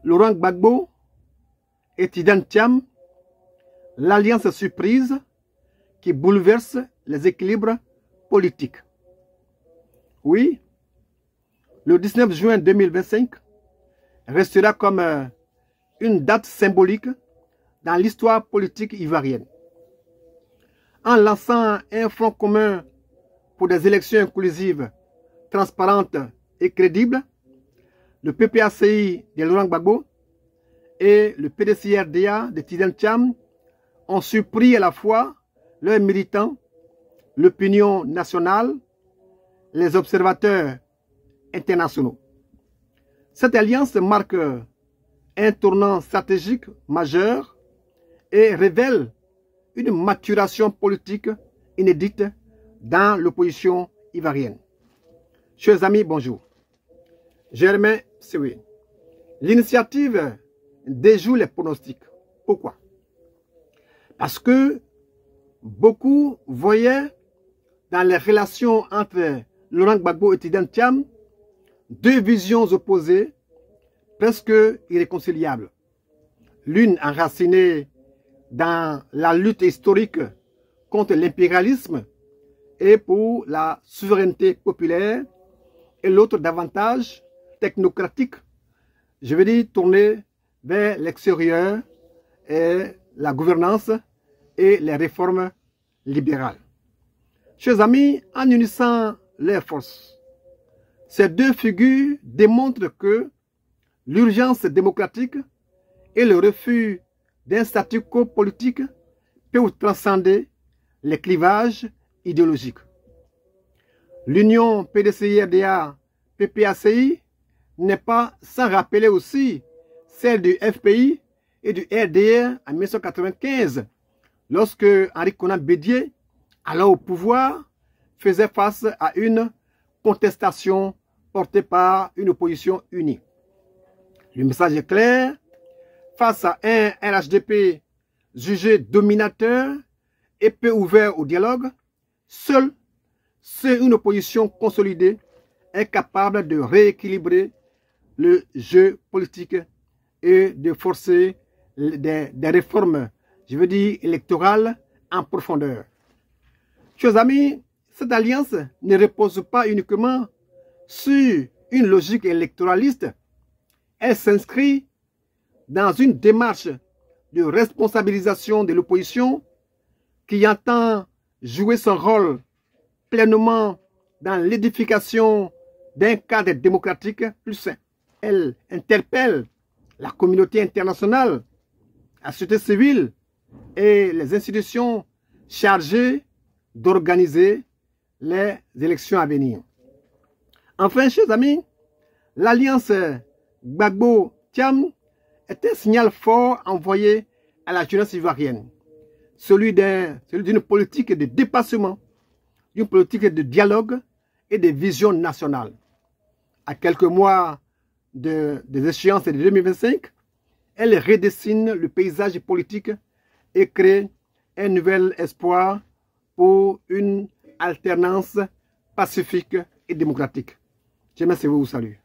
Laurent Gbagbo et Tidiane Thiam, l'alliance surprise qui bouleverse les équilibres politiques. Oui, le 19 juin 2025 restera comme une date symbolique dans l'histoire politique ivoirienne. En lançant un front commun pour des élections inclusives, transparentes et crédibles, le PPACI de Laurent Gbagbo et le PDCRDA de Tidiane Thiam ont surpris à la fois leurs militants, l'opinion nationale, les observateurs internationaux. Cette alliance marque un tournant stratégique majeur et révèle une maturation politique inédite dans l'opposition ivoirienne. Chers amis, bonjour. Germain Sewe. L'initiative déjoue les pronostics. Pourquoi? Parce que beaucoup voyaient dans les relations entre Laurent Gbagbo et Tidiane Thiam deux visions opposées, presque irréconciliables. L'une enracinée dans la lutte historique contre l'impérialisme et pour la souveraineté populaire, et l'autre davantage technocratique, je veux dire tournée vers l'extérieur et la gouvernance et les réformes libérales. Chers amis, en unissant leurs forces, ces deux figures démontrent que l'urgence démocratique et le refus d'un statu quo politique peuvent transcender les clivages idéologiques. L'union PDCRDA-PPACI n'est pas sans rappeler aussi celle du FPI et du RDR en 1995, lorsque Henri Konan Bédié, alors au pouvoir, faisait face à une contestation portée par une opposition unie. Le message est clair, face à un RHDP jugé dominateur et peu ouvert au dialogue, seule une opposition consolidée est capable de rééquilibrer le jeu politique et de forcer des réformes, je veux dire, électorales en profondeur. Chers amis, cette alliance ne repose pas uniquement sur une logique électoraliste, elle s'inscrit dans une démarche de responsabilisation de l'opposition qui entend jouer son rôle pleinement dans l'édification d'un cadre démocratique plus sain. Elle interpelle la communauté internationale, la société civile et les institutions chargées d'organiser les élections à venir. Enfin, chers amis, l'alliance Gbagbo-Thiam est un signal fort envoyé à la jeunesse ivoirienne, celui d'une politique de dépassement, d'une politique de dialogue et de vision nationale. À quelques mois des échéances de 2025, elle redessine le paysage politique et crée un nouvel espoir pour une alternance pacifique et démocratique. J'aimerais vous saluer.